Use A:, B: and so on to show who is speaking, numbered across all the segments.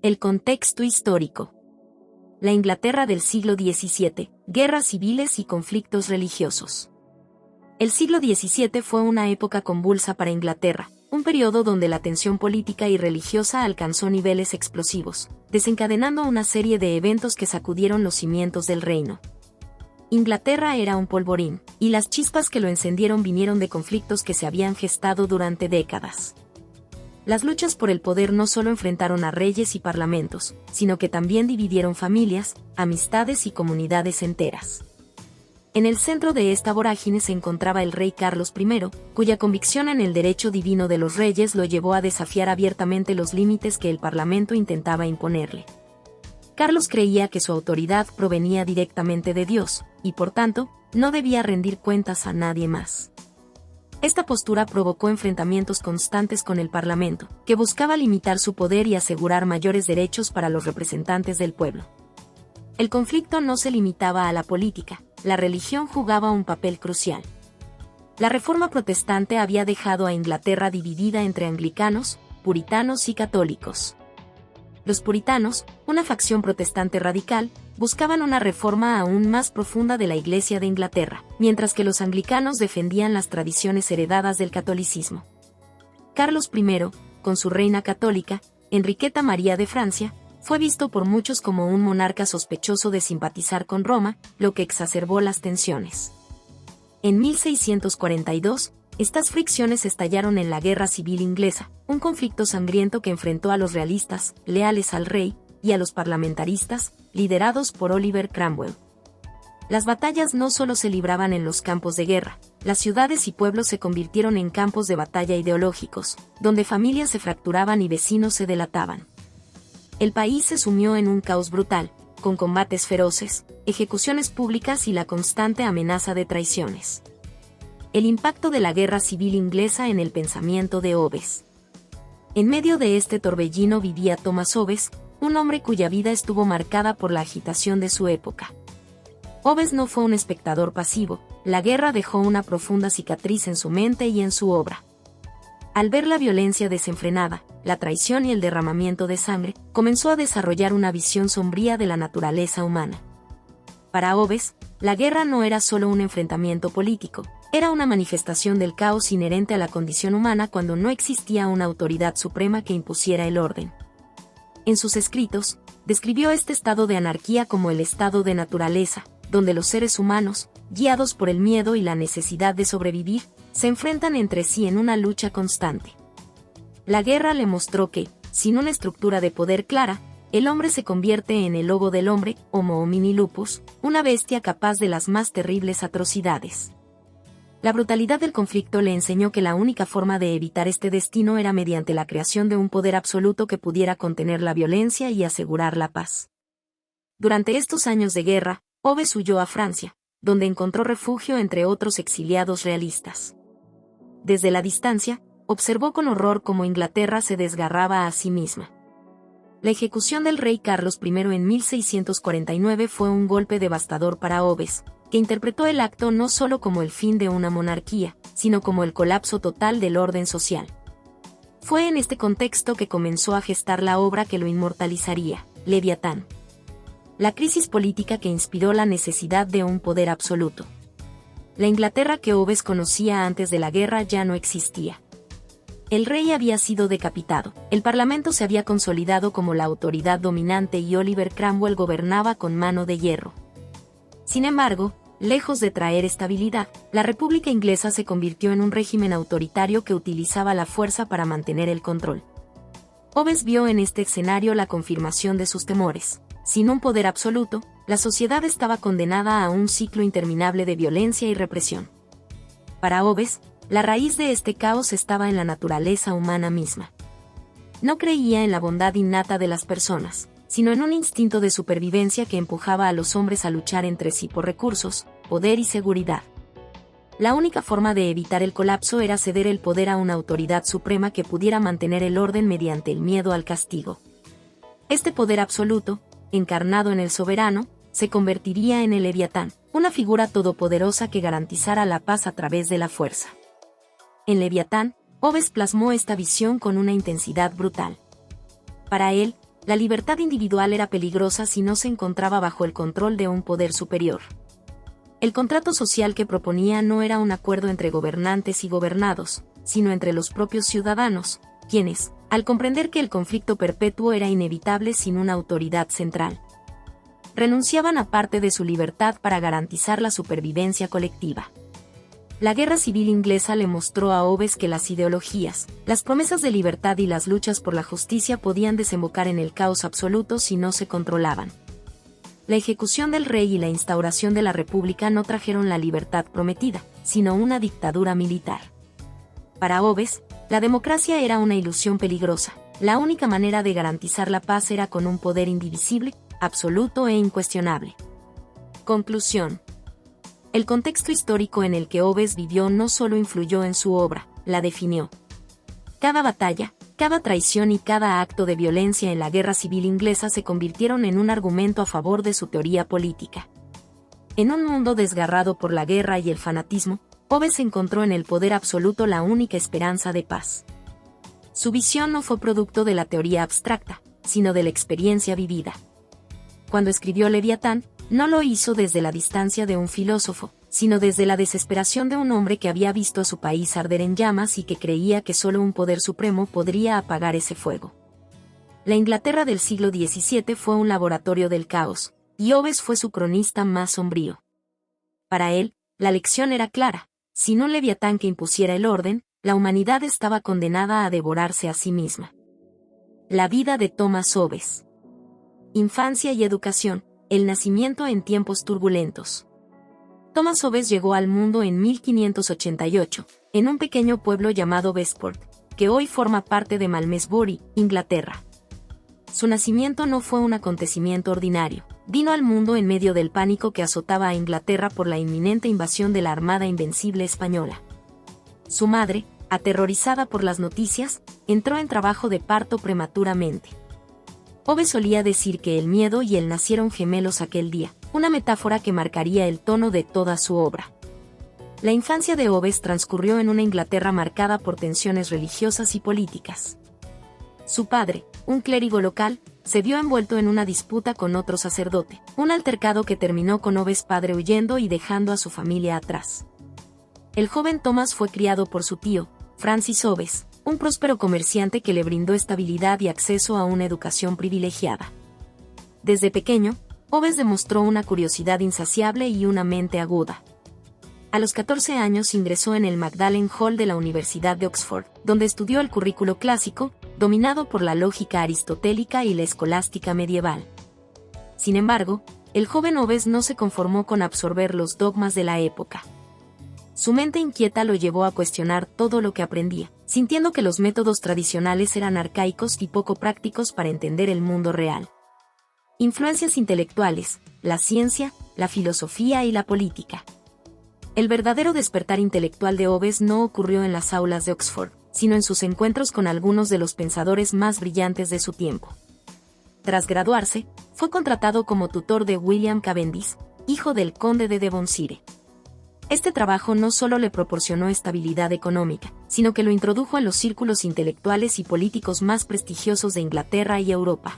A: El contexto histórico. La Inglaterra del siglo XVII, guerras civiles y conflictos religiosos. El siglo XVII fue una época convulsa para Inglaterra, un periodo donde la tensión política y religiosa alcanzó niveles explosivos, desencadenando una serie de eventos que sacudieron los cimientos del reino. Inglaterra era un polvorín, y las chispas que lo encendieron vinieron de conflictos que se habían gestado durante décadas. Las luchas por el poder no solo enfrentaron a reyes y parlamentos, sino que también dividieron familias, amistades y comunidades enteras. En el centro de esta vorágine se encontraba el rey Carlos I, cuya convicción en el derecho divino de los reyes lo llevó a desafiar abiertamente los límites que el parlamento intentaba imponerle. Carlos creía que su autoridad provenía directamente de Dios, y por tanto, no debía rendir cuentas a nadie más. Esta postura provocó enfrentamientos constantes con el Parlamento, que buscaba limitar su poder y asegurar mayores derechos para los representantes del pueblo. El conflicto no se limitaba a la política, la religión jugaba un papel crucial. La Reforma protestante había dejado a Inglaterra dividida entre anglicanos, puritanos y católicos. Los puritanos, una facción protestante radical, buscaban una reforma aún más profunda de la Iglesia de Inglaterra, mientras que los anglicanos defendían las tradiciones heredadas del catolicismo. Carlos I, con su reina católica, Enriqueta María de Francia, fue visto por muchos como un monarca sospechoso de simpatizar con Roma, lo que exacerbó las tensiones. En 1642, estas fricciones estallaron en la Guerra Civil Inglesa, un conflicto sangriento que enfrentó a los realistas, leales al rey, y a los parlamentaristas, liderados por Oliver Cromwell. Las batallas no solo se libraban en los campos de guerra, las ciudades y pueblos se convirtieron en campos de batalla ideológicos, donde familias se fracturaban y vecinos se delataban. El país se sumió en un caos brutal, con combates feroces, ejecuciones públicas y la constante amenaza de traiciones. El impacto de la Guerra Civil Inglesa en el pensamiento de Hobbes. En medio de este torbellino vivía Thomas Hobbes, un hombre cuya vida estuvo marcada por la agitación de su época. Hobbes no fue un espectador pasivo, la guerra dejó una profunda cicatriz en su mente y en su obra. Al ver la violencia desenfrenada, la traición y el derramamiento de sangre, comenzó a desarrollar una visión sombría de la naturaleza humana. Para Hobbes, la guerra no era solo un enfrentamiento político, era una manifestación del caos inherente a la condición humana cuando no existía una autoridad suprema que impusiera el orden. En sus escritos, describió este estado de anarquía como el estado de naturaleza, donde los seres humanos, guiados por el miedo y la necesidad de sobrevivir, se enfrentan entre sí en una lucha constante. La guerra le mostró que, sin una estructura de poder clara, el hombre se convierte en el lobo del hombre, Homo homini lupus, una bestia capaz de las más terribles atrocidades. La brutalidad del conflicto le enseñó que la única forma de evitar este destino era mediante la creación de un poder absoluto que pudiera contener la violencia y asegurar la paz. Durante estos años de guerra, Hobbes huyó a Francia, donde encontró refugio entre otros exiliados realistas. Desde la distancia, observó con horror cómo Inglaterra se desgarraba a sí misma. La ejecución del rey Carlos I en 1649 fue un golpe devastador para Hobbes, que interpretó el acto no solo como el fin de una monarquía, sino como el colapso total del orden social. Fue en este contexto que comenzó a gestar la obra que lo inmortalizaría, Leviatán. La crisis política que inspiró la necesidad de un poder absoluto. La Inglaterra que Hobbes conocía antes de la guerra ya no existía. El rey había sido decapitado, el parlamento se había consolidado como la autoridad dominante y Oliver Cromwell gobernaba con mano de hierro. Sin embargo, lejos de traer estabilidad, la República Inglesa se convirtió en un régimen autoritario que utilizaba la fuerza para mantener el control. Hobbes vio en este escenario la confirmación de sus temores. Sin un poder absoluto, la sociedad estaba condenada a un ciclo interminable de violencia y represión. Para Hobbes, la raíz de este caos estaba en la naturaleza humana misma. No creía en la bondad innata de las personas, sino en un instinto de supervivencia que empujaba a los hombres a luchar entre sí por recursos, poder y seguridad. La única forma de evitar el colapso era ceder el poder a una autoridad suprema que pudiera mantener el orden mediante el miedo al castigo. Este poder absoluto, encarnado en el soberano, se convertiría en el Leviatán, una figura todopoderosa que garantizara la paz a través de la fuerza. En Leviatán, Hobbes plasmó esta visión con una intensidad brutal. Para él, la libertad individual era peligrosa si no se encontraba bajo el control de un poder superior. El contrato social que proponía no era un acuerdo entre gobernantes y gobernados, sino entre los propios ciudadanos, quienes, al comprender que el conflicto perpetuo era inevitable sin una autoridad central, renunciaban a parte de su libertad para garantizar la supervivencia colectiva. La Guerra Civil Inglesa le mostró a Hobbes que las ideologías, las promesas de libertad y las luchas por la justicia podían desembocar en el caos absoluto si no se controlaban. La ejecución del rey y la instauración de la república no trajeron la libertad prometida, sino una dictadura militar. Para Hobbes, la democracia era una ilusión peligrosa. La única manera de garantizar la paz era con un poder indivisible, absoluto e incuestionable. Conclusión. El contexto histórico en el que Hobbes vivió no solo influyó en su obra, la definió. Cada batalla, cada traición y cada acto de violencia en la Guerra Civil Inglesa se convirtieron en un argumento a favor de su teoría política. En un mundo desgarrado por la guerra y el fanatismo, Hobbes encontró en el poder absoluto la única esperanza de paz. Su visión no fue producto de la teoría abstracta, sino de la experiencia vivida. Cuando escribió Leviatán, no lo hizo desde la distancia de un filósofo, sino desde la desesperación de un hombre que había visto a su país arder en llamas y que creía que solo un poder supremo podría apagar ese fuego. La Inglaterra del siglo XVII fue un laboratorio del caos, y Hobbes fue su cronista más sombrío. Para él, la lección era clara: sin un Leviatán que impusiera el orden, la humanidad estaba condenada a devorarse a sí misma. La vida de Thomas Hobbes. Infancia y educación, el nacimiento en tiempos turbulentos. Thomas Hobbes llegó al mundo en 1588, en un pequeño pueblo llamado Westport, que hoy forma parte de Malmesbury, Inglaterra. Su nacimiento no fue un acontecimiento ordinario. Vino al mundo en medio del pánico que azotaba a Inglaterra por la inminente invasión de la Armada Invencible española. Su madre, aterrorizada por las noticias, entró en trabajo de parto prematuramente. Hobbes solía decir que el miedo y él nacieron gemelos aquel día, una metáfora que marcaría el tono de toda su obra. La infancia de Hobbes transcurrió en una Inglaterra marcada por tensiones religiosas y políticas. Su padre, un clérigo local, se vio envuelto en una disputa con otro sacerdote, un altercado que terminó con Hobbes padre huyendo y dejando a su familia atrás. El joven Thomas fue criado por su tío, Francis Hobbes, un próspero comerciante que le brindó estabilidad y acceso a una educación privilegiada. Desde pequeño, Hobbes demostró una curiosidad insaciable y una mente aguda. A los 14 años ingresó en el Magdalen Hall de la Universidad de Oxford, donde estudió el currículo clásico, dominado por la lógica aristotélica y la escolástica medieval. Sin embargo, el joven Hobbes no se conformó con absorber los dogmas de la época. Su mente inquieta lo llevó a cuestionar todo lo que aprendía, sintiendo que los métodos tradicionales eran arcaicos y poco prácticos para entender el mundo real. Influencias intelectuales, la ciencia, la filosofía y la política. El verdadero despertar intelectual de Hobbes no ocurrió en las aulas de Oxford, sino en sus encuentros con algunos de los pensadores más brillantes de su tiempo. Tras graduarse, fue contratado como tutor de William Cavendish, hijo del conde de Devonshire. Este trabajo no solo le proporcionó estabilidad económica, sino que lo introdujo en los círculos intelectuales y políticos más prestigiosos de Inglaterra y Europa.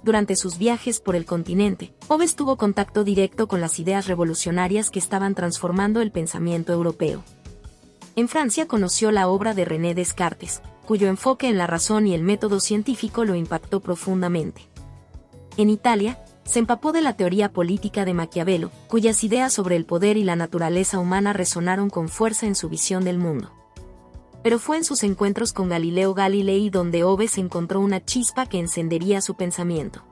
A: Durante sus viajes por el continente, Hobbes tuvo contacto directo con las ideas revolucionarias que estaban transformando el pensamiento europeo. En Francia conoció la obra de René Descartes, cuyo enfoque en la razón y el método científico lo impactó profundamente. En Italia, se empapó de la teoría política de Maquiavelo, cuyas ideas sobre el poder y la naturaleza humana resonaron con fuerza en su visión del mundo. Pero fue en sus encuentros con Galileo Galilei donde Hobbes encontró una chispa que encendería su pensamiento.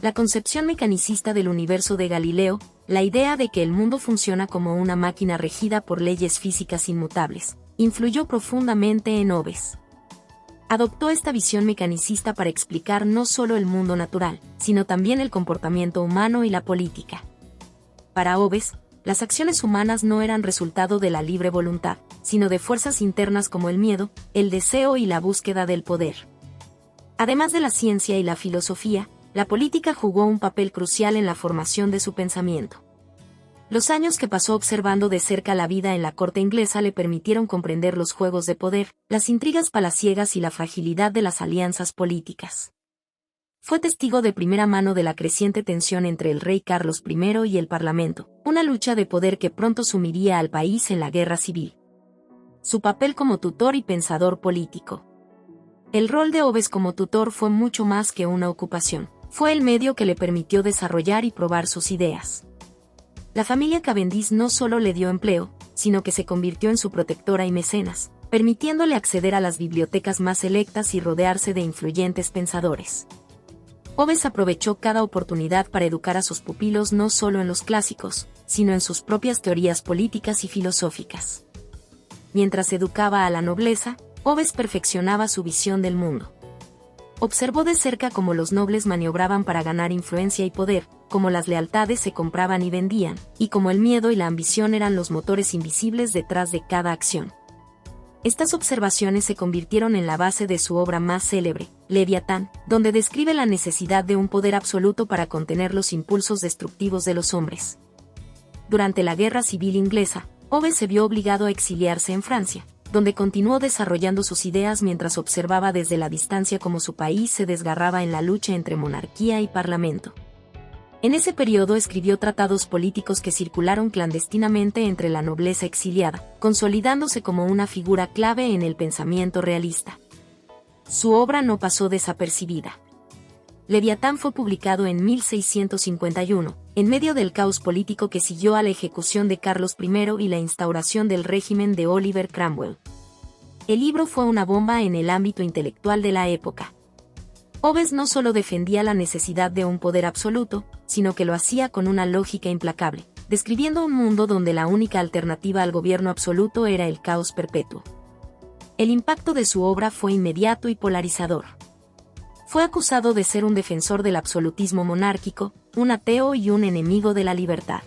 A: La concepción mecanicista del universo de Galileo, la idea de que el mundo funciona como una máquina regida por leyes físicas inmutables, influyó profundamente en Hobbes. Adoptó esta visión mecanicista para explicar no solo el mundo natural, sino también el comportamiento humano y la política. Para Hobbes, las acciones humanas no eran resultado de la libre voluntad, sino de fuerzas internas como el miedo, el deseo y la búsqueda del poder. Además de la ciencia y la filosofía, la política jugó un papel crucial en la formación de su pensamiento. Los años que pasó observando de cerca la vida en la corte inglesa le permitieron comprender los juegos de poder, las intrigas palaciegas y la fragilidad de las alianzas políticas. Fue testigo de primera mano de la creciente tensión entre el rey Carlos I y el Parlamento, una lucha de poder que pronto sumiría al país en la guerra civil. Su papel como tutor y pensador político. El rol de Hobbes como tutor fue mucho más que una ocupación. Fue el medio que le permitió desarrollar y probar sus ideas. La familia Cavendish no solo le dio empleo, sino que se convirtió en su protectora y mecenas, permitiéndole acceder a las bibliotecas más selectas y rodearse de influyentes pensadores. Hobbes aprovechó cada oportunidad para educar a sus pupilos no solo en los clásicos, sino en sus propias teorías políticas y filosóficas. Mientras educaba a la nobleza, Hobbes perfeccionaba su visión del mundo. Observó de cerca cómo los nobles maniobraban para ganar influencia y poder, cómo las lealtades se compraban y vendían, y cómo el miedo y la ambición eran los motores invisibles detrás de cada acción. Estas observaciones se convirtieron en la base de su obra más célebre, Leviatán, donde describe la necesidad de un poder absoluto para contener los impulsos destructivos de los hombres. Durante la Guerra Civil Inglesa, Hobbes se vio obligado a exiliarse en Francia, donde continuó desarrollando sus ideas mientras observaba desde la distancia cómo su país se desgarraba en la lucha entre monarquía y parlamento. En ese periodo escribió tratados políticos que circularon clandestinamente entre la nobleza exiliada, consolidándose como una figura clave en el pensamiento realista. Su obra no pasó desapercibida. Leviatán fue publicado en 1651, en medio del caos político que siguió a la ejecución de Carlos I y la instauración del régimen de Oliver Cromwell. El libro fue una bomba en el ámbito intelectual de la época. Hobbes no solo defendía la necesidad de un poder absoluto, sino que lo hacía con una lógica implacable, describiendo un mundo donde la única alternativa al gobierno absoluto era el caos perpetuo. El impacto de su obra fue inmediato y polarizador. Fue acusado de ser un defensor del absolutismo monárquico, un ateo y un enemigo de la libertad.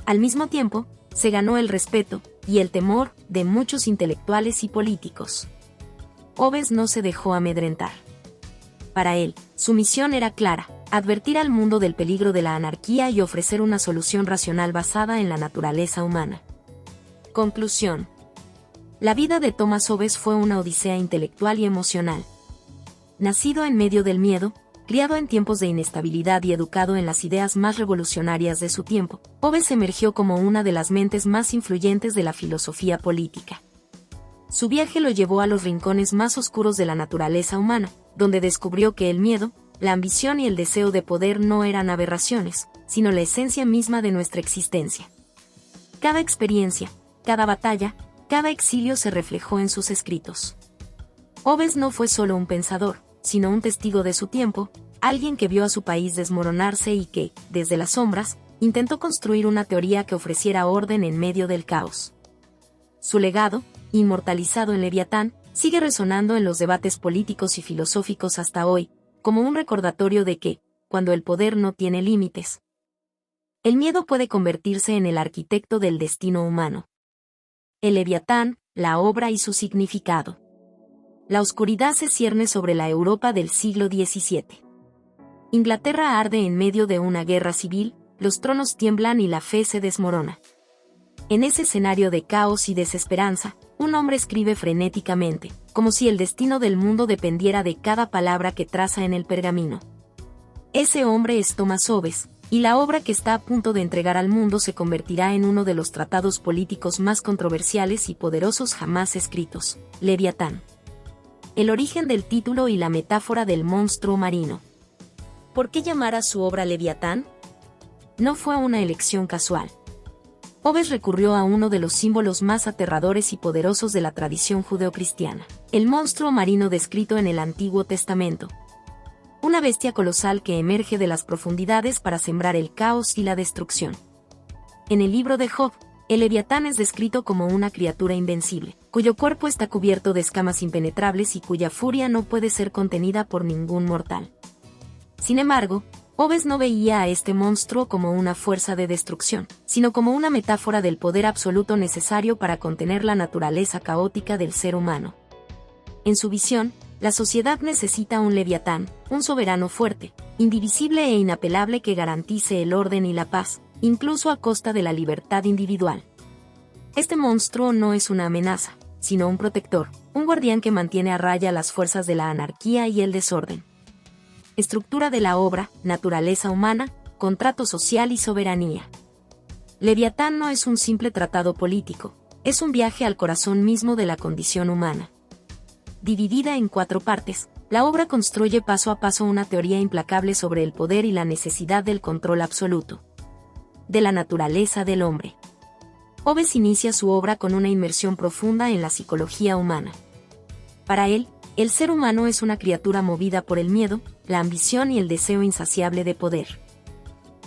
A: Al mismo tiempo, se ganó el respeto y el temor de muchos intelectuales y políticos. Hobbes no se dejó amedrentar. Para él, su misión era clara: advertir al mundo del peligro de la anarquía y ofrecer una solución racional basada en la naturaleza humana. Conclusión. La vida de Thomas Hobbes fue una odisea intelectual y emocional. Nacido en medio del miedo, criado en tiempos de inestabilidad y educado en las ideas más revolucionarias de su tiempo, Hobbes emergió como una de las mentes más influyentes de la filosofía política. Su viaje lo llevó a los rincones más oscuros de la naturaleza humana, donde descubrió que el miedo, la ambición y el deseo de poder no eran aberraciones, sino la esencia misma de nuestra existencia. Cada experiencia, cada batalla, cada exilio se reflejó en sus escritos. Hobbes no fue solo un pensador, sino un testigo de su tiempo, alguien que vio a su país desmoronarse y que, desde las sombras, intentó construir una teoría que ofreciera orden en medio del caos. Su legado, inmortalizado en Leviatán, sigue resonando en los debates políticos y filosóficos hasta hoy, como un recordatorio de que, cuando el poder no tiene límites, el miedo puede convertirse en el arquitecto del destino humano. El Leviatán, la obra y su significado. La oscuridad se cierne sobre la Europa del siglo XVII. Inglaterra arde en medio de una guerra civil, los tronos tiemblan y la fe se desmorona. En ese escenario de caos y desesperanza, un hombre escribe frenéticamente, como si el destino del mundo dependiera de cada palabra que traza en el pergamino. Ese hombre es Thomas Hobbes, y la obra que está a punto de entregar al mundo se convertirá en uno de los tratados políticos más controversiales y poderosos jamás escritos, Leviatán. El origen del título y la metáfora del monstruo marino. ¿Por qué llamar a su obra Leviatán? No fue una elección casual. Hobbes recurrió a uno de los símbolos más aterradores y poderosos de la tradición judeocristiana, el monstruo marino descrito en el Antiguo Testamento. Una bestia colosal que emerge de las profundidades para sembrar el caos y la destrucción. En el libro de Job, el Leviatán es descrito como una criatura invencible, cuyo cuerpo está cubierto de escamas impenetrables y cuya furia no puede ser contenida por ningún mortal. Sin embargo, Hobbes no veía a este monstruo como una fuerza de destrucción, sino como una metáfora del poder absoluto necesario para contener la naturaleza caótica del ser humano. En su visión, la sociedad necesita un Leviatán, un soberano fuerte, indivisible e inapelable que garantice el orden y la paz, incluso a costa de la libertad individual. Este monstruo no es una amenaza, sino un protector, un guardián que mantiene a raya las fuerzas de la anarquía y el desorden. Estructura de la obra, naturaleza humana, contrato social y soberanía. Leviatán no es un simple tratado político, es un viaje al corazón mismo de la condición humana. Dividida en 4 partes, la obra construye paso a paso una teoría implacable sobre el poder y la necesidad del control absoluto de la naturaleza del hombre. Hobbes inicia su obra con una inmersión profunda en la psicología humana. Para él, el ser humano es una criatura movida por el miedo, la ambición y el deseo insaciable de poder.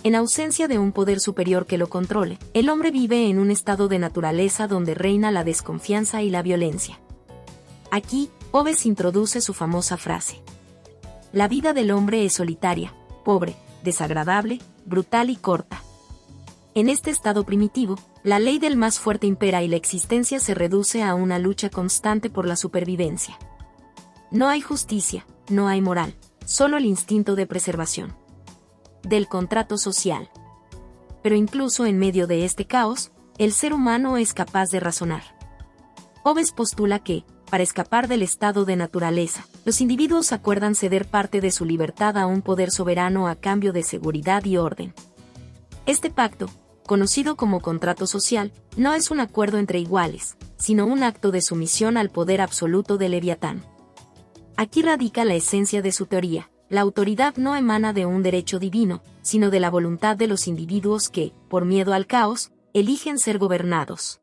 A: En ausencia de un poder superior que lo controle, el hombre vive en un estado de naturaleza donde reina la desconfianza y la violencia. Aquí, Hobbes introduce su famosa frase: la vida del hombre es solitaria, pobre, desagradable, brutal y corta. En este estado primitivo, la ley del más fuerte impera y la existencia se reduce a una lucha constante por la supervivencia. No hay justicia, no hay moral, solo el instinto de preservación. Del contrato social. Pero incluso en medio de este caos, el ser humano es capaz de razonar. Hobbes postula que, para escapar del estado de naturaleza, los individuos acuerdan ceder parte de su libertad a un poder soberano a cambio de seguridad y orden. Este pacto, conocido como contrato social, no es un acuerdo entre iguales, sino un acto de sumisión al poder absoluto de Leviatán. Aquí radica la esencia de su teoría: la autoridad no emana de un derecho divino, sino de la voluntad de los individuos que, por miedo al caos, eligen ser gobernados.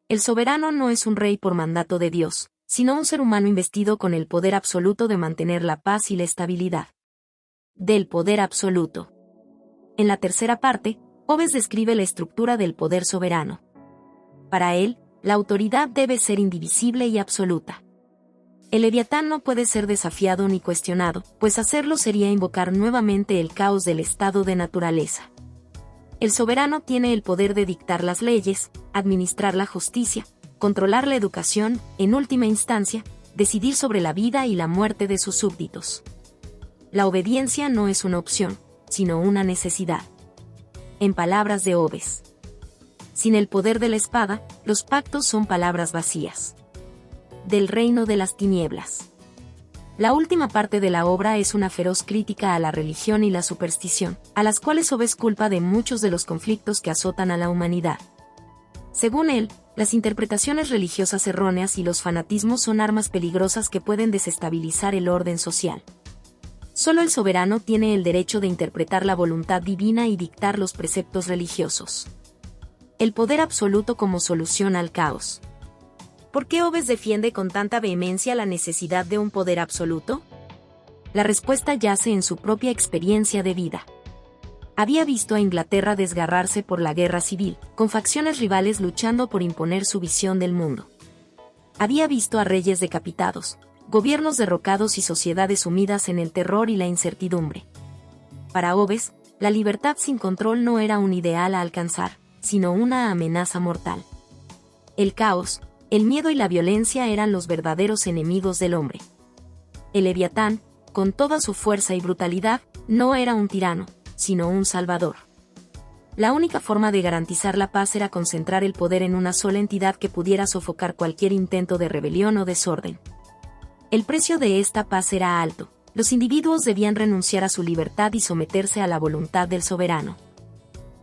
A: El soberano no es un rey por mandato de Dios, sino un ser humano investido con el poder absoluto de mantener la paz y la estabilidad. Del poder absoluto. En la tercera parte, Hobbes describe la estructura del poder soberano. Para él, la autoridad debe ser indivisible y absoluta. El Leviatán no puede ser desafiado ni cuestionado, pues hacerlo sería invocar nuevamente el caos del estado de naturaleza. El soberano tiene el poder de dictar las leyes, administrar la justicia, controlar la educación, en última instancia, decidir sobre la vida y la muerte de sus súbditos. La obediencia no es una opción, sino una necesidad. En palabras de Hobbes: sin el poder de la espada, los pactos son palabras vacías. Del reino de las tinieblas. La última parte de la obra es una feroz crítica a la religión y la superstición, a las cuales Hobbes culpa de muchos de los conflictos que azotan a la humanidad. Según él, las interpretaciones religiosas erróneas y los fanatismos son armas peligrosas que pueden desestabilizar el orden social. Solo el soberano tiene el derecho de interpretar la voluntad divina y dictar los preceptos religiosos. El poder absoluto como solución al caos. ¿Por qué Hobbes defiende con tanta vehemencia la necesidad de un poder absoluto? La respuesta yace en su propia experiencia de vida. Había visto a Inglaterra desgarrarse por la guerra civil, con facciones rivales luchando por imponer su visión del mundo. Había visto a reyes decapitados, gobiernos derrocados y sociedades sumidas en el terror y la incertidumbre. Para Hobbes, la libertad sin control no era un ideal a alcanzar, sino una amenaza mortal. El caos, el miedo y la violencia eran los verdaderos enemigos del hombre. El Leviatán, con toda su fuerza y brutalidad, no era un tirano, sino un salvador. La única forma de garantizar la paz era concentrar el poder en una sola entidad que pudiera sofocar cualquier intento de rebelión o desorden. El precio de esta paz era alto. Los individuos debían renunciar a su libertad y someterse a la voluntad del soberano.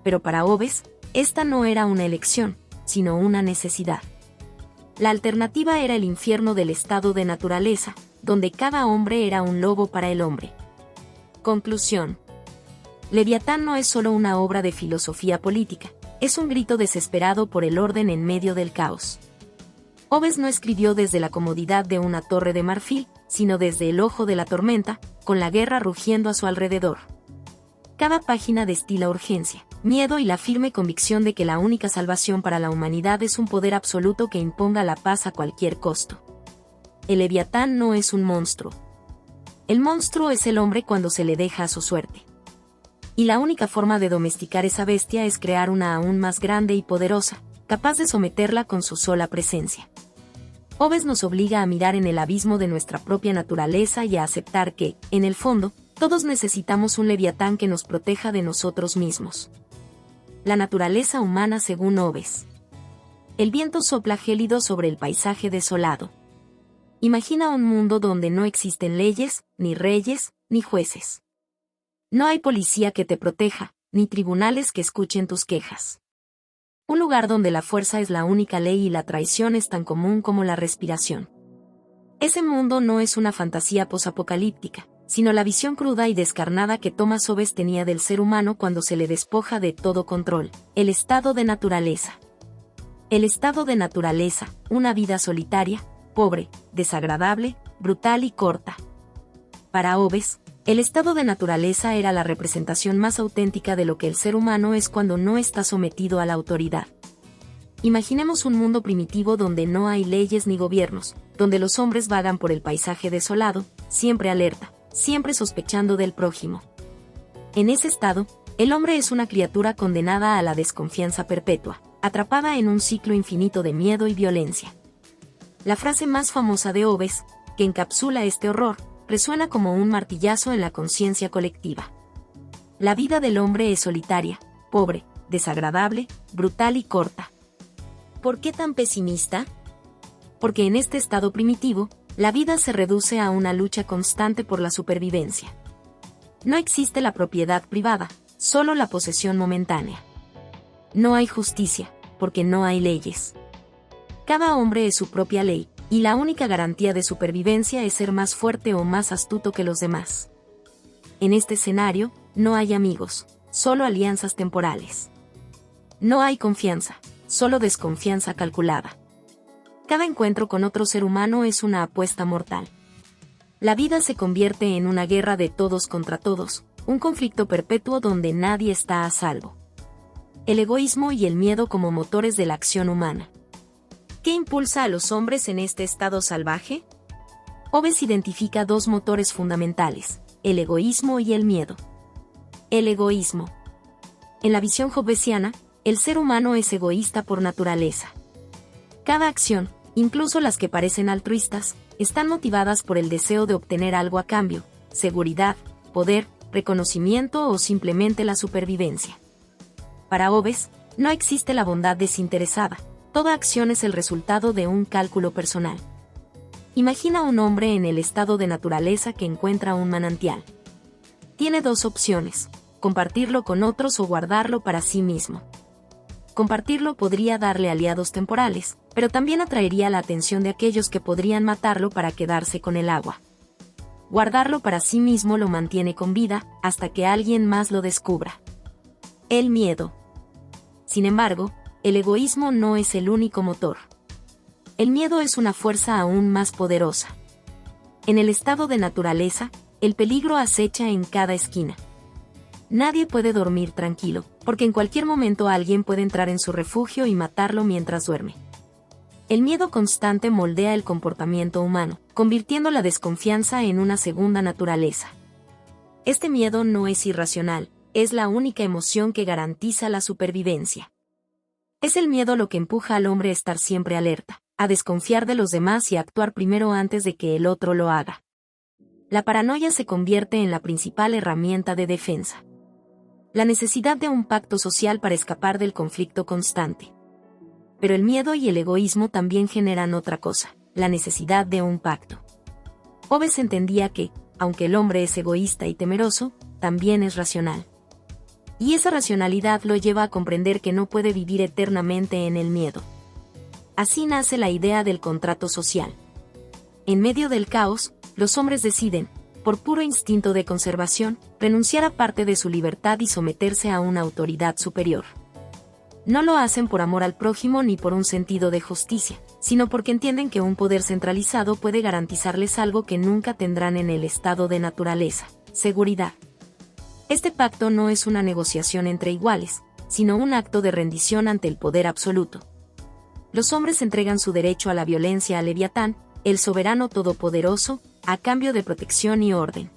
A: Pero para Hobbes, esta no era una elección, sino una necesidad. La alternativa era el infierno del estado de naturaleza, donde cada hombre era un lobo para el hombre. Conclusión. Leviatán no es solo una obra de filosofía política, es un grito desesperado por el orden en medio del caos. Hobbes no escribió desde la comodidad de una torre de marfil, sino desde el ojo de la tormenta, con la guerra rugiendo a su alrededor. Cada página destila urgencia, miedo y la firme convicción de que la única salvación para la humanidad es un poder absoluto que imponga la paz a cualquier costo. El Leviatán no es un monstruo. El monstruo es el hombre cuando se le deja a su suerte. Y la única forma de domesticar esa bestia es crear una aún más grande y poderosa, capaz de someterla con su sola presencia. Hobbes nos obliga a mirar en el abismo de nuestra propia naturaleza y a aceptar que, en el fondo, todos necesitamos un Leviatán que nos proteja de nosotros mismos. La naturaleza humana según Hobbes. El viento sopla gélido sobre el paisaje desolado. Imagina un mundo donde no existen leyes, ni reyes, ni jueces. No hay policía que te proteja, ni tribunales que escuchen tus quejas. Un lugar donde la fuerza es la única ley y la traición es tan común como la respiración. Ese mundo no es una fantasía posapocalíptica, sino la visión cruda y descarnada que Thomas Hobbes tenía del ser humano cuando se le despoja de todo control, el estado de naturaleza. El estado de naturaleza, una vida solitaria, pobre, desagradable, brutal y corta. Para Hobbes, el estado de naturaleza era la representación más auténtica de lo que el ser humano es cuando no está sometido a la autoridad. Imaginemos un mundo primitivo donde no hay leyes ni gobiernos, donde los hombres vagan por el paisaje desolado, siempre alerta, siempre sospechando del prójimo. En ese estado, el hombre es una criatura condenada a la desconfianza perpetua, atrapada en un ciclo infinito de miedo y violencia. La frase más famosa de Hobbes, que encapsula este horror, resuena como un martillazo en la conciencia colectiva. La vida del hombre es solitaria, pobre, desagradable, brutal y corta. ¿Por qué tan pesimista? Porque en este estado primitivo, la vida se reduce a una lucha constante por la supervivencia. No existe la propiedad privada, solo la posesión momentánea. No hay justicia, porque no hay leyes. Cada hombre es su propia ley, y la única garantía de supervivencia es ser más fuerte o más astuto que los demás. En este escenario, no hay amigos, solo alianzas temporales. No hay confianza, solo desconfianza calculada. Cada encuentro con otro ser humano es una apuesta mortal. La vida se convierte en una guerra de todos contra todos, un conflicto perpetuo donde nadie está a salvo. El egoísmo y el miedo como motores de la acción humana. ¿Qué impulsa a los hombres en este estado salvaje? Hobbes identifica dos motores fundamentales, el egoísmo y el miedo. El egoísmo. En la visión hobbesiana, el ser humano es egoísta por naturaleza. Cada acción, incluso las que parecen altruistas, están motivadas por el deseo de obtener algo a cambio, seguridad, poder, reconocimiento o simplemente la supervivencia. Para Hobbes, no existe la bondad desinteresada. Toda acción es el resultado de un cálculo personal. Imagina un hombre en el estado de naturaleza que encuentra un manantial. Tiene dos opciones, compartirlo con otros o guardarlo para sí mismo. Compartirlo podría darle aliados temporales, pero también atraería la atención de aquellos que podrían matarlo para quedarse con el agua. Guardarlo para sí mismo lo mantiene con vida, hasta que alguien más lo descubra. El miedo. Sin embargo, el egoísmo no es el único motor. El miedo es una fuerza aún más poderosa. En el estado de naturaleza, el peligro acecha en cada esquina. Nadie puede dormir tranquilo, porque en cualquier momento alguien puede entrar en su refugio y matarlo mientras duerme. El miedo constante moldea el comportamiento humano, convirtiendo la desconfianza en una segunda naturaleza. Este miedo no es irracional, es la única emoción que garantiza la supervivencia. Es el miedo lo que empuja al hombre a estar siempre alerta, a desconfiar de los demás y a actuar primero antes de que el otro lo haga. La paranoia se convierte en la principal herramienta de defensa. La necesidad de un pacto social para escapar del conflicto constante. Pero el miedo y el egoísmo también generan otra cosa, la necesidad de un pacto. Hobbes entendía que, aunque el hombre es egoísta y temeroso, también es racional. Y esa racionalidad lo lleva a comprender que no puede vivir eternamente en el miedo. Así nace la idea del contrato social. En medio del caos, los hombres deciden, por puro instinto de conservación, renunciar a parte de su libertad y someterse a una autoridad superior. No lo hacen por amor al prójimo ni por un sentido de justicia, sino porque entienden que un poder centralizado puede garantizarles algo que nunca tendrán en el estado de naturaleza: seguridad. Este pacto no es una negociación entre iguales, sino un acto de rendición ante el poder absoluto. Los hombres entregan su derecho a la violencia a Leviatán, el soberano todopoderoso, a cambio de protección y orden.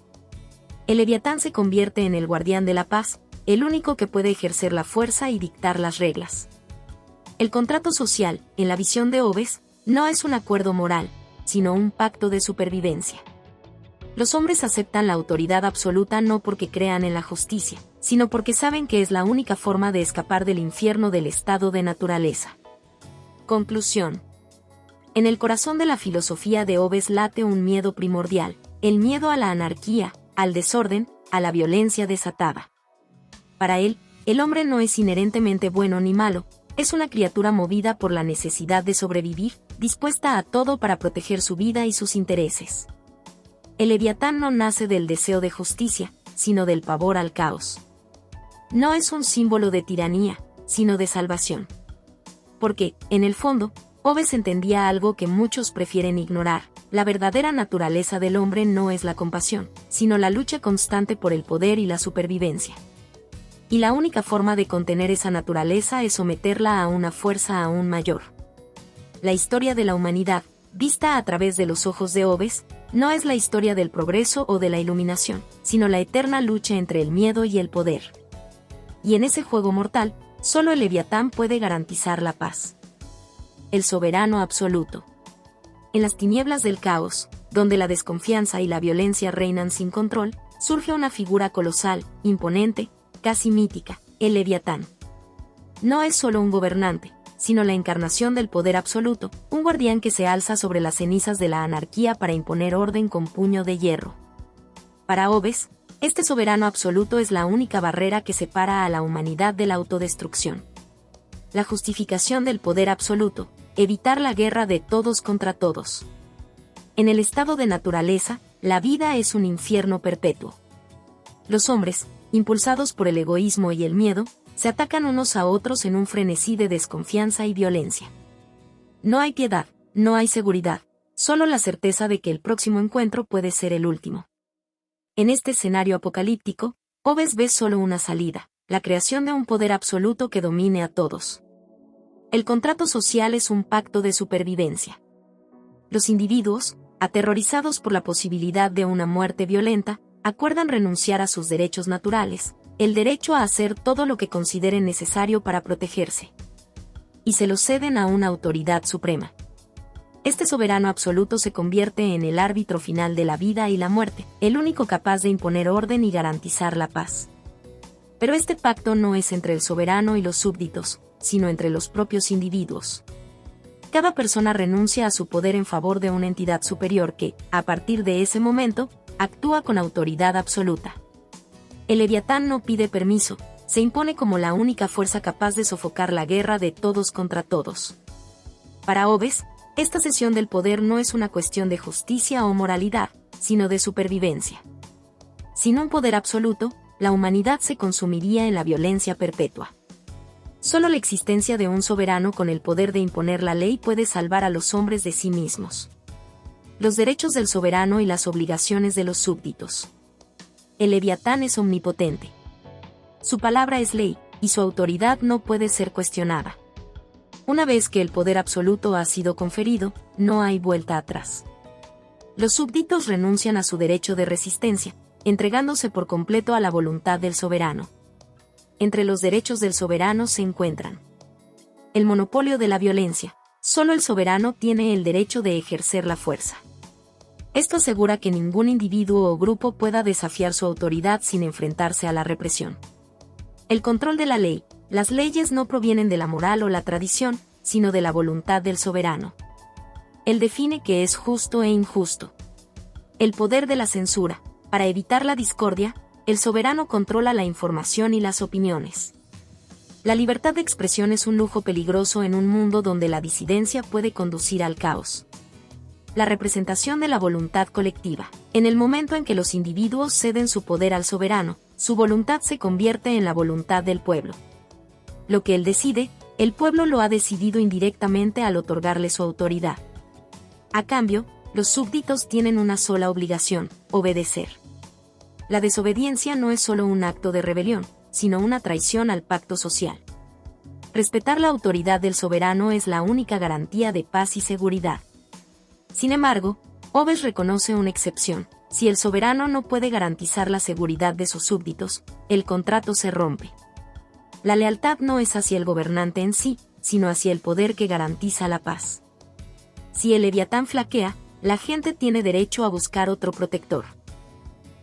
A: El Leviatán se convierte en el guardián de la paz, el único que puede ejercer la fuerza y dictar las reglas. El contrato social, en la visión de Hobbes, no es un acuerdo moral, sino un pacto de supervivencia. Los hombres aceptan la autoridad absoluta no porque crean en la justicia, sino porque saben que es la única forma de escapar del infierno del estado de naturaleza. Conclusión. En el corazón de la filosofía de Hobbes late un miedo primordial, el miedo a la anarquía, al desorden, a la violencia desatada. Para él, el hombre no es inherentemente bueno ni malo, es una criatura movida por la necesidad de sobrevivir, dispuesta a todo para proteger su vida y sus intereses. El Leviatán no nace del deseo de justicia, sino del pavor al caos. No es un símbolo de tiranía, sino de salvación. Porque, en el fondo, Hobbes entendía algo que muchos prefieren ignorar: la verdadera naturaleza del hombre no es la compasión, sino la lucha constante por el poder y la supervivencia. Y la única forma de contener esa naturaleza es someterla a una fuerza aún mayor. La historia de la humanidad, vista a través de los ojos de Hobbes, no es la historia del progreso o de la iluminación, sino la eterna lucha entre el miedo y el poder. Y en ese juego mortal, solo el Leviatán puede garantizar la paz. El soberano absoluto. En las tinieblas del caos, donde la desconfianza y la violencia reinan sin control, surge una figura colosal, imponente, casi mítica: el Leviatán. No es solo un gobernante, sino la encarnación del poder absoluto, un guardián que se alza sobre las cenizas de la anarquía para imponer orden con puño de hierro. Para Hobbes, este soberano absoluto es la única barrera que separa a la humanidad de la autodestrucción. La justificación del poder absoluto: evitar la guerra de todos contra todos. En el estado de naturaleza, la vida es un infierno perpetuo. Los hombres, impulsados por el egoísmo y el miedo, se atacan unos a otros en un frenesí de desconfianza y violencia. No hay piedad, no hay seguridad, solo la certeza de que el próximo encuentro puede ser el último. En este escenario apocalíptico, Hobbes ve solo una salida: la creación de un poder absoluto que domine a todos. El contrato social es un pacto de supervivencia. Los individuos, aterrorizados por la posibilidad de una muerte violenta, acuerdan renunciar a sus derechos naturales, el derecho a hacer todo lo que consideren necesario para protegerse. Y se lo ceden a una autoridad suprema. Este soberano absoluto se convierte en el árbitro final de la vida y la muerte, el único capaz de imponer orden y garantizar la paz. Pero este pacto no es entre el soberano y los súbditos, sino entre los propios individuos. Cada persona renuncia a su poder en favor de una entidad superior que, a partir de ese momento, actúa con autoridad absoluta. El Leviatán no pide permiso, se impone como la única fuerza capaz de sofocar la guerra de todos contra todos. Para Hobbes, esta cesión del poder no es una cuestión de justicia o moralidad, sino de supervivencia. Sin un poder absoluto, la humanidad se consumiría en la violencia perpetua. Solo la existencia de un soberano con el poder de imponer la ley puede salvar a los hombres de sí mismos. Los derechos del soberano y las obligaciones de los súbditos. El Leviatán es omnipotente. Su palabra es ley, y su autoridad no puede ser cuestionada. Una vez que el poder absoluto ha sido conferido, no hay vuelta atrás. Los súbditos renuncian a su derecho de resistencia, entregándose por completo a la voluntad del soberano. Entre los derechos del soberano se encuentran el monopolio de la violencia. Solo el soberano tiene el derecho de ejercer la fuerza. Esto asegura que ningún individuo o grupo pueda desafiar su autoridad sin enfrentarse a la represión. El control de la ley. Las leyes no provienen de la moral o la tradición, sino de la voluntad del soberano. Él define qué es justo e injusto. El poder de la censura. Para evitar la discordia, el soberano controla la información y las opiniones. La libertad de expresión es un lujo peligroso en un mundo donde la disidencia puede conducir al caos. La representación de la voluntad colectiva. En el momento en que los individuos ceden su poder al soberano, su voluntad se convierte en la voluntad del pueblo. Lo que él decide, el pueblo lo ha decidido indirectamente al otorgarle su autoridad. A cambio, los súbditos tienen una sola obligación: obedecer. La desobediencia no es solo un acto de rebelión, sino una traición al pacto social. Respetar la autoridad del soberano es la única garantía de paz y seguridad. Sin embargo, Hobbes reconoce una excepción: si el soberano no puede garantizar la seguridad de sus súbditos, el contrato se rompe. La lealtad no es hacia el gobernante en sí, sino hacia el poder que garantiza la paz. Si el Leviatán flaquea, la gente tiene derecho a buscar otro protector.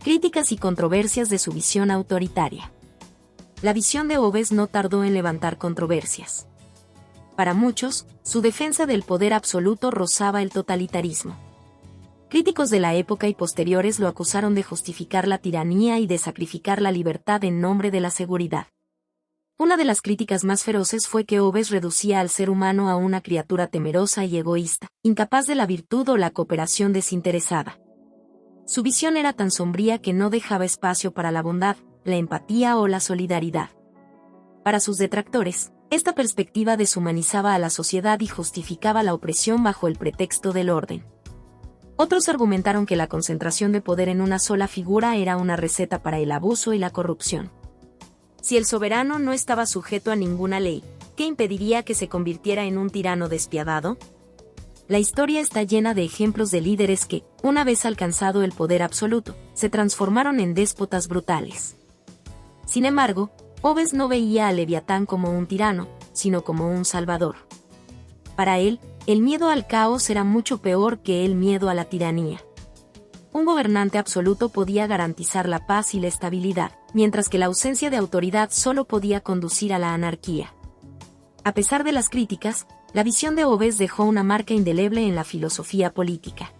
A: Críticas y controversias de su visión autoritaria. La visión de Hobbes no tardó en levantar controversias. Para muchos, su defensa del poder absoluto rozaba el totalitarismo. Críticos de la época y posteriores lo acusaron de justificar la tiranía y de sacrificar la libertad en nombre de la seguridad. Una de las críticas más feroces fue que Hobbes reducía al ser humano a una criatura temerosa y egoísta, incapaz de la virtud o la cooperación desinteresada. Su visión era tan sombría que no dejaba espacio para la bondad, la empatía o la solidaridad. Para sus detractores, esta perspectiva deshumanizaba a la sociedad y justificaba la opresión bajo el pretexto del orden. Otros argumentaron que la concentración de poder en una sola figura era una receta para el abuso y la corrupción. Si el soberano no estaba sujeto a ninguna ley, ¿qué impediría que se convirtiera en un tirano despiadado? La historia está llena de ejemplos de líderes que, una vez alcanzado el poder absoluto, se transformaron en déspotas brutales. Sin embargo, Hobbes no veía a Leviatán como un tirano, sino como un salvador. Para él, el miedo al caos era mucho peor que el miedo a la tiranía. Un gobernante absoluto podía garantizar la paz y la estabilidad, mientras que la ausencia de autoridad solo podía conducir a la anarquía. A pesar de las críticas, la visión de Hobbes dejó una marca indeleble en la filosofía política.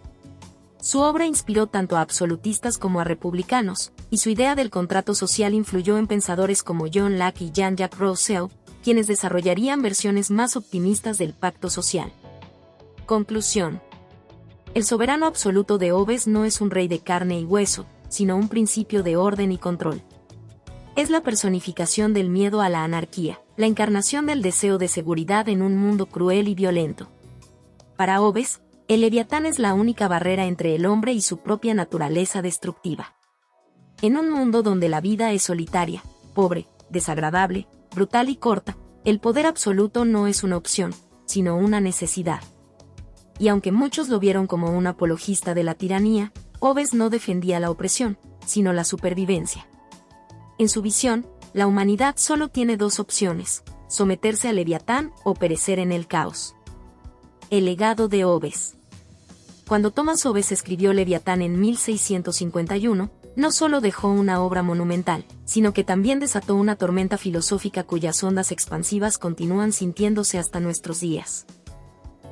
A: Su obra inspiró tanto a absolutistas como a republicanos, y su idea del contrato social influyó en pensadores como John Locke y Jean-Jacques Rousseau, quienes desarrollarían versiones más optimistas del pacto social. Conclusión. El soberano absoluto de Hobbes no es un rey de carne y hueso, sino un principio de orden y control. Es la personificación del miedo a la anarquía, la encarnación del deseo de seguridad en un mundo cruel y violento. Para Hobbes, el Leviatán es la única barrera entre el hombre y su propia naturaleza destructiva. En un mundo donde la vida es solitaria, pobre, desagradable, brutal y corta, el poder absoluto no es una opción, sino una necesidad. Y aunque muchos lo vieron como un apologista de la tiranía, Hobbes no defendía la opresión, sino la supervivencia. En su visión, la humanidad solo tiene dos opciones: someterse al Leviatán o perecer en el caos. El legado de Hobbes. Cuando Thomas Hobbes escribió Leviatán en 1651, no solo dejó una obra monumental, sino que también desató una tormenta filosófica cuyas ondas expansivas continúan sintiéndose hasta nuestros días.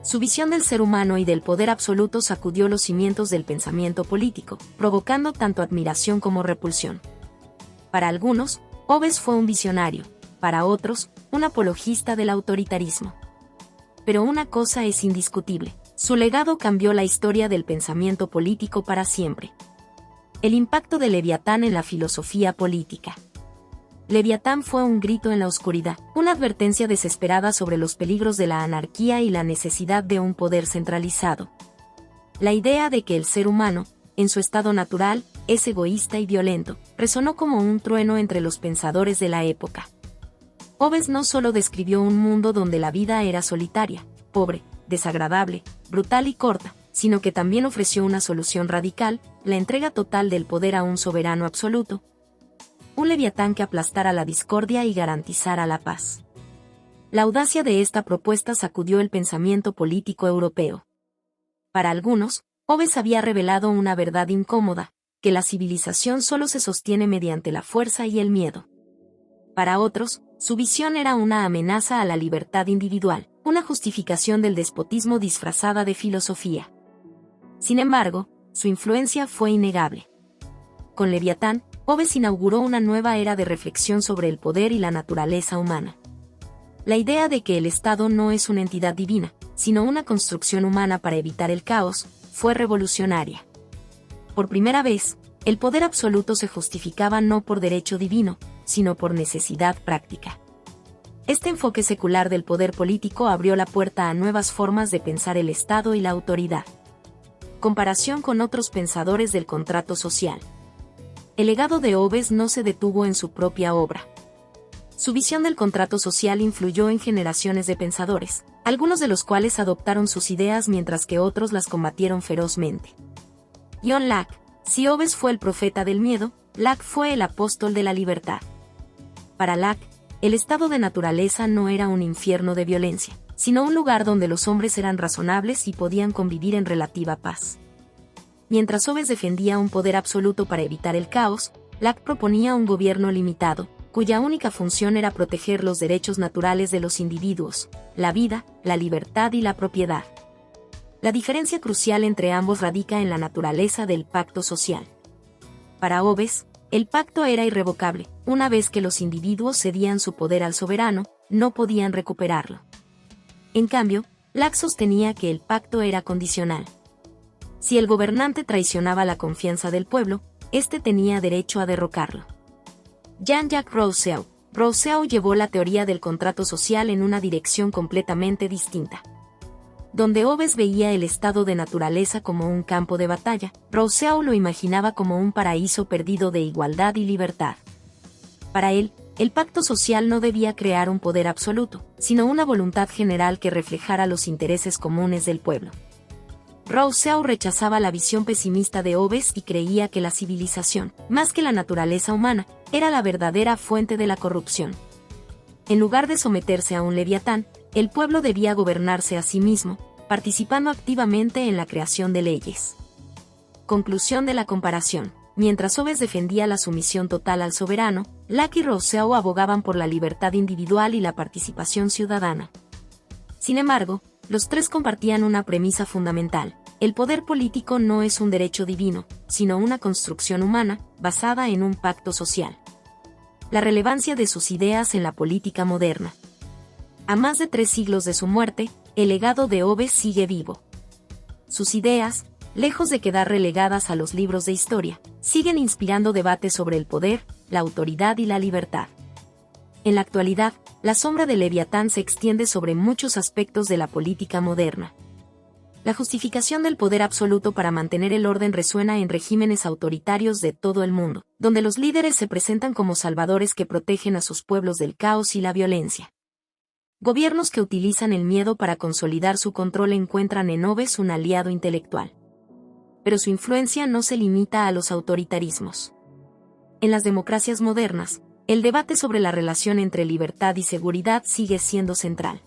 A: Su visión del ser humano y del poder absoluto sacudió los cimientos del pensamiento político, provocando tanto admiración como repulsión. Para algunos, Hobbes fue un visionario, para otros, un apologista del autoritarismo. Pero una cosa es indiscutible: su legado cambió la historia del pensamiento político para siempre. El impacto de Leviatán en la filosofía política. Leviatán fue un grito en la oscuridad, una advertencia desesperada sobre los peligros de la anarquía y la necesidad de un poder centralizado. La idea de que el ser humano, en su estado natural, es egoísta y violento, resonó como un trueno entre los pensadores de la época. Hobbes no solo describió un mundo donde la vida era solitaria, pobre, desagradable, brutal y corta, sino que también ofreció una solución radical: la entrega total del poder a un soberano absoluto. Un Leviatán que aplastara la discordia y garantizara la paz. La audacia de esta propuesta sacudió el pensamiento político europeo. Para algunos, Hobbes había revelado una verdad incómoda: que la civilización solo se sostiene mediante la fuerza y el miedo. Para otros, su visión era una amenaza a la libertad individual, una justificación del despotismo disfrazada de filosofía. Sin embargo, su influencia fue innegable. Con Leviatán, Hobbes inauguró una nueva era de reflexión sobre el poder y la naturaleza humana. La idea de que el Estado no es una entidad divina, sino una construcción humana para evitar el caos, fue revolucionaria. Por primera vez, el poder absoluto se justificaba no por derecho divino, sino por necesidad práctica. Este enfoque secular del poder político abrió la puerta a nuevas formas de pensar el Estado y la autoridad. Comparación con otros pensadores del contrato social. El legado de Hobbes no se detuvo en su propia obra. Su visión del contrato social influyó en generaciones de pensadores, algunos de los cuales adoptaron sus ideas mientras que otros las combatieron ferozmente. John Locke. Si Hobbes fue el profeta del miedo, Locke fue el apóstol de la libertad. Para Locke, el estado de naturaleza no era un infierno de violencia, sino un lugar donde los hombres eran razonables y podían convivir en relativa paz. Mientras Hobbes defendía un poder absoluto para evitar el caos, Locke proponía un gobierno limitado, cuya única función era proteger los derechos naturales de los individuos: la vida, la libertad y la propiedad. La diferencia crucial entre ambos radica en la naturaleza del pacto social. Para Hobbes, el pacto era irrevocable. Una vez que los individuos cedían su poder al soberano, no podían recuperarlo. En cambio, Locke sostenía que el pacto era condicional. Si el gobernante traicionaba la confianza del pueblo, éste tenía derecho a derrocarlo. Jean-Jacques Rousseau llevó la teoría del contrato social en una dirección completamente distinta. Donde Hobbes veía el estado de naturaleza como un campo de batalla, Rousseau lo imaginaba como un paraíso perdido de igualdad y libertad. Para él, el pacto social no debía crear un poder absoluto, sino una voluntad general que reflejara los intereses comunes del pueblo. Rousseau rechazaba la visión pesimista de Hobbes y creía que la civilización, más que la naturaleza humana, era la verdadera fuente de la corrupción. En lugar de someterse a un leviatán, el pueblo debía gobernarse a sí mismo, participando activamente en la creación de leyes. Conclusión de la comparación. Mientras Hobbes defendía la sumisión total al soberano, Locke y Rousseau abogaban por la libertad individual y la participación ciudadana. Sin embargo, los tres compartían una premisa fundamental: el poder político no es un derecho divino, sino una construcción humana, basada en un pacto social. La relevancia de sus ideas en la política moderna. A más de 3 siglos de su muerte, el legado de Hobbes sigue vivo. Sus ideas, lejos de quedar relegadas a los libros de historia, siguen inspirando debates sobre el poder, la autoridad y la libertad. En la actualidad, la sombra de Leviatán se extiende sobre muchos aspectos de la política moderna. La justificación del poder absoluto para mantener el orden resuena en regímenes autoritarios de todo el mundo, donde los líderes se presentan como salvadores que protegen a sus pueblos del caos y la violencia. Gobiernos que utilizan el miedo para consolidar su control encuentran en Hobbes un aliado intelectual. Pero su influencia no se limita a los autoritarismos. En las democracias modernas, el debate sobre la relación entre libertad y seguridad sigue siendo central.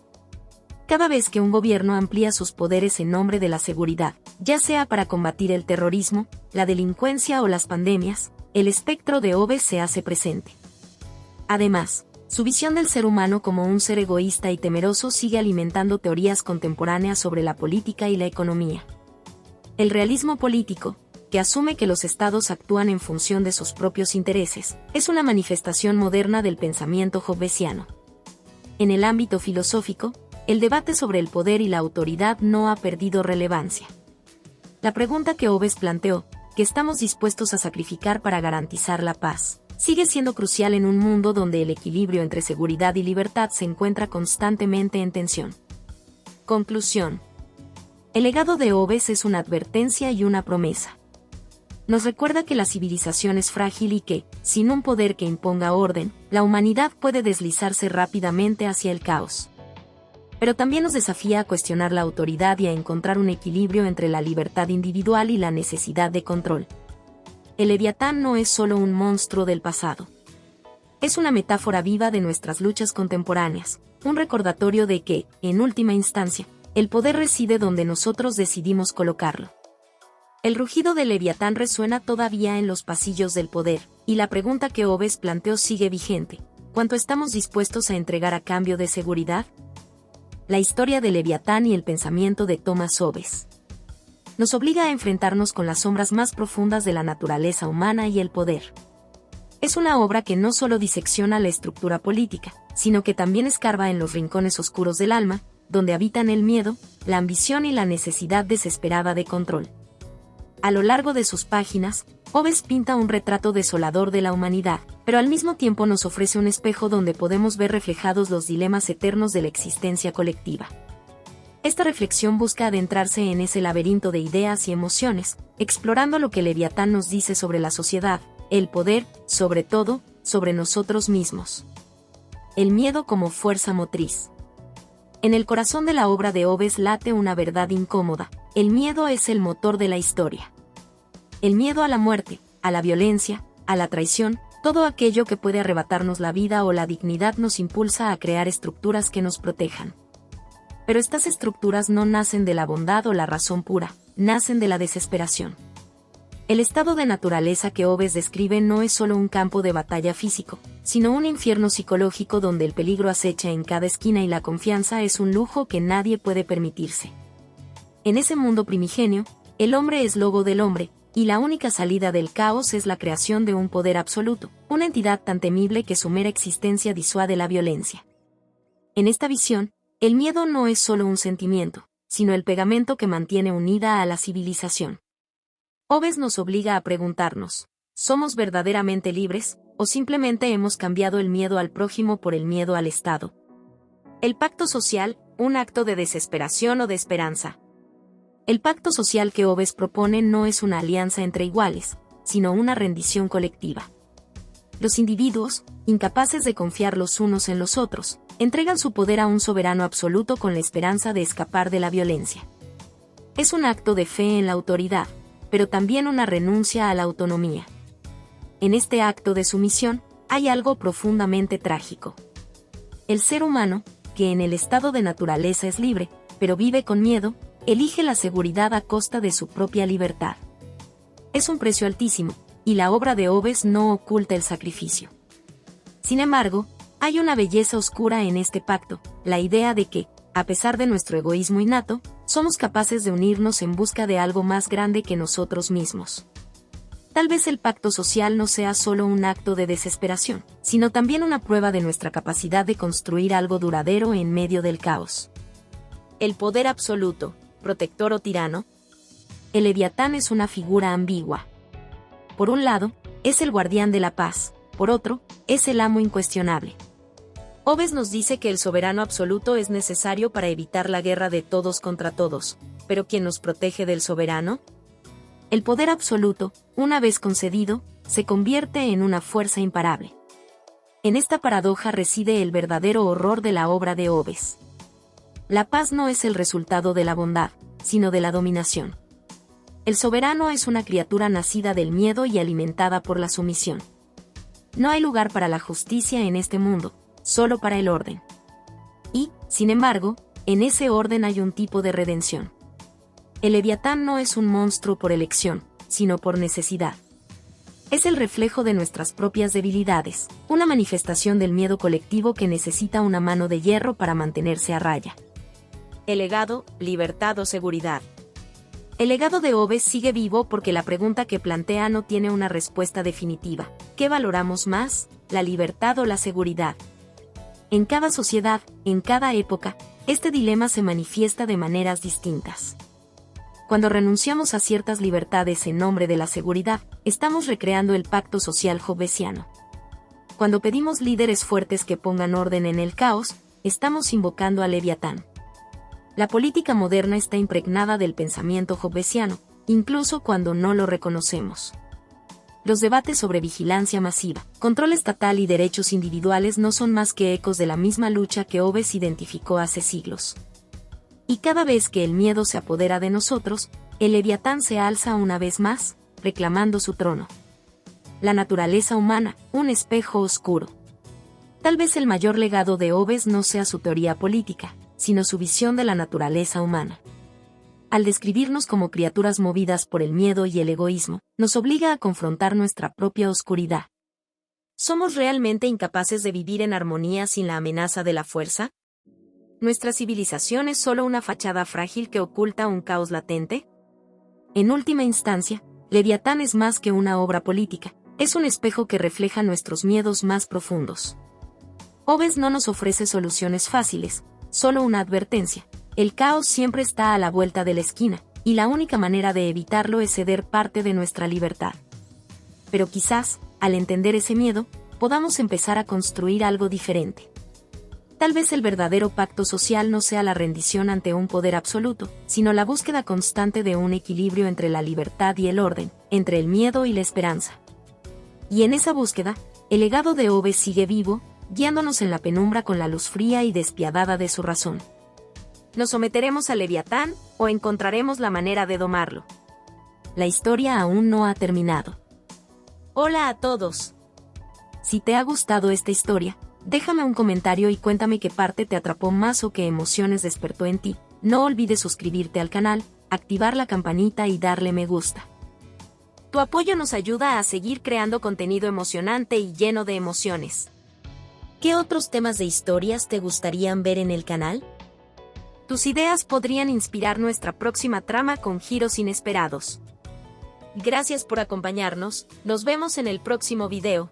A: Cada vez que un gobierno amplía sus poderes en nombre de la seguridad, ya sea para combatir el terrorismo, la delincuencia o las pandemias, el espectro de Hobbes se hace presente. Además, su visión del ser humano como un ser egoísta y temeroso sigue alimentando teorías contemporáneas sobre la política y la economía. El realismo político, que asume que los estados actúan en función de sus propios intereses, es una manifestación moderna del pensamiento hobbesiano. En el ámbito filosófico, el debate sobre el poder y la autoridad no ha perdido relevancia. La pregunta que Hobbes planteó, ¿qué estamos dispuestos a sacrificar para garantizar la paz?, sigue siendo crucial en un mundo donde el equilibrio entre seguridad y libertad se encuentra constantemente en tensión. Conclusión. El legado de Hobbes es una advertencia y una promesa. Nos recuerda que la civilización es frágil y que, sin un poder que imponga orden, la humanidad puede deslizarse rápidamente hacia el caos. Pero también nos desafía a cuestionar la autoridad y a encontrar un equilibrio entre la libertad individual y la necesidad de control. El Leviatán no es solo un monstruo del pasado. Es una metáfora viva de nuestras luchas contemporáneas, un recordatorio de que, en última instancia, el poder reside donde nosotros decidimos colocarlo. El rugido del Leviatán resuena todavía en los pasillos del poder, y la pregunta que Hobbes planteó sigue vigente: ¿cuánto estamos dispuestos a entregar a cambio de seguridad? La historia del Leviatán y el pensamiento de Thomas Hobbes nos obliga a enfrentarnos con las sombras más profundas de la naturaleza humana y el poder. Es una obra que no solo disecciona la estructura política, sino que también escarba en los rincones oscuros del alma, donde habitan el miedo, la ambición y la necesidad desesperada de control. A lo largo de sus páginas, Hobbes pinta un retrato desolador de la humanidad, pero al mismo tiempo nos ofrece un espejo donde podemos ver reflejados los dilemas eternos de la existencia colectiva. Esta reflexión busca adentrarse en ese laberinto de ideas y emociones, explorando lo que Leviatán nos dice sobre la sociedad, el poder, sobre todo, sobre nosotros mismos. El miedo como fuerza motriz. En el corazón de la obra de Hobbes late una verdad incómoda: el miedo es el motor de la historia. El miedo a la muerte, a la violencia, a la traición, todo aquello que puede arrebatarnos la vida o la dignidad nos impulsa a crear estructuras que nos protejan. Pero estas estructuras no nacen de la bondad o la razón pura, nacen de la desesperación. El estado de naturaleza que Hobbes describe no es solo un campo de batalla físico, sino un infierno psicológico donde el peligro acecha en cada esquina y la confianza es un lujo que nadie puede permitirse. En ese mundo primigenio, el hombre es lobo del hombre, y la única salida del caos es la creación de un poder absoluto, una entidad tan temible que su mera existencia disuade la violencia. En esta visión, el miedo no es solo un sentimiento, sino el pegamento que mantiene unida a la civilización. Hobbes nos obliga a preguntarnos, ¿somos verdaderamente libres, o simplemente hemos cambiado el miedo al prójimo por el miedo al Estado? El pacto social, un acto de desesperación o de esperanza. El pacto social que Hobbes propone no es una alianza entre iguales, sino una rendición colectiva. Los individuos, incapaces de confiar los unos en los otros, entregan su poder a un soberano absoluto con la esperanza de escapar de la violencia. Es un acto de fe en la autoridad, pero también una renuncia a la autonomía. En este acto de sumisión, hay algo profundamente trágico. El ser humano, que en el estado de naturaleza es libre, pero vive con miedo, elige la seguridad a costa de su propia libertad. Es un precio altísimo, y la obra de Hobbes no oculta el sacrificio. Sin embargo, hay una belleza oscura en este pacto, la idea de que, a pesar de nuestro egoísmo innato, somos capaces de unirnos en busca de algo más grande que nosotros mismos. Tal vez el pacto social no sea solo un acto de desesperación, sino también una prueba de nuestra capacidad de construir algo duradero en medio del caos. El poder absoluto, protector o tirano. El Leviatán es una figura ambigua. Por un lado, es el guardián de la paz, por otro, es el amo incuestionable. Hobbes nos dice que el soberano absoluto es necesario para evitar la guerra de todos contra todos, pero ¿quién nos protege del soberano? El poder absoluto, una vez concedido, se convierte en una fuerza imparable. En esta paradoja reside el verdadero horror de la obra de Hobbes. La paz no es el resultado de la bondad, sino de la dominación. El soberano es una criatura nacida del miedo y alimentada por la sumisión. No hay lugar para la justicia en este mundo, solo para el orden. Y, sin embargo, en ese orden hay un tipo de redención. El Leviatán no es un monstruo por elección, sino por necesidad. Es el reflejo de nuestras propias debilidades, una manifestación del miedo colectivo que necesita una mano de hierro para mantenerse a raya. El legado, libertad o seguridad. El legado de Hobbes sigue vivo porque la pregunta que plantea no tiene una respuesta definitiva. ¿Qué valoramos más, la libertad o la seguridad? En cada sociedad, en cada época, este dilema se manifiesta de maneras distintas. Cuando renunciamos a ciertas libertades en nombre de la seguridad, estamos recreando el pacto social hobbesiano. Cuando pedimos líderes fuertes que pongan orden en el caos, estamos invocando a Leviatán. La política moderna está impregnada del pensamiento hobbesiano, incluso cuando no lo reconocemos. Los debates sobre vigilancia masiva, control estatal y derechos individuales no son más que ecos de la misma lucha que Hobbes identificó hace siglos. Y cada vez que el miedo se apodera de nosotros, el Leviatán se alza una vez más, reclamando su trono. La naturaleza humana, un espejo oscuro. Tal vez el mayor legado de Hobbes no sea su teoría política, sino su visión de la naturaleza humana. Al describirnos como criaturas movidas por el miedo y el egoísmo, nos obliga a confrontar nuestra propia oscuridad. ¿Somos realmente incapaces de vivir en armonía sin la amenaza de la fuerza? ¿Nuestra civilización es solo una fachada frágil que oculta un caos latente? En última instancia, Leviatán es más que una obra política, es un espejo que refleja nuestros miedos más profundos. Hobbes no nos ofrece soluciones fáciles, solo una advertencia. El caos siempre está a la vuelta de la esquina, y la única manera de evitarlo es ceder parte de nuestra libertad. Pero quizás, al entender ese miedo, podamos empezar a construir algo diferente. Tal vez el verdadero pacto social no sea la rendición ante un poder absoluto, sino la búsqueda constante de un equilibrio entre la libertad y el orden, entre el miedo y la esperanza. Y en esa búsqueda, el legado de Hobbes sigue vivo, guiándonos en la penumbra con la luz fría y despiadada de su razón. ¿Nos someteremos a Leviatán o encontraremos la manera de domarlo? La historia aún no ha terminado. Hola a todos. Si te ha gustado esta historia, déjame un comentario y cuéntame qué parte te atrapó más o qué emociones despertó en ti. No olvides suscribirte al canal, activar la campanita y darle me gusta. Tu apoyo nos ayuda a seguir creando contenido emocionante y lleno de emociones. ¿Qué otros temas de historias te gustarían ver en el canal? Tus ideas podrían inspirar nuestra próxima trama con giros inesperados. Gracias por acompañarnos, nos vemos en el próximo video.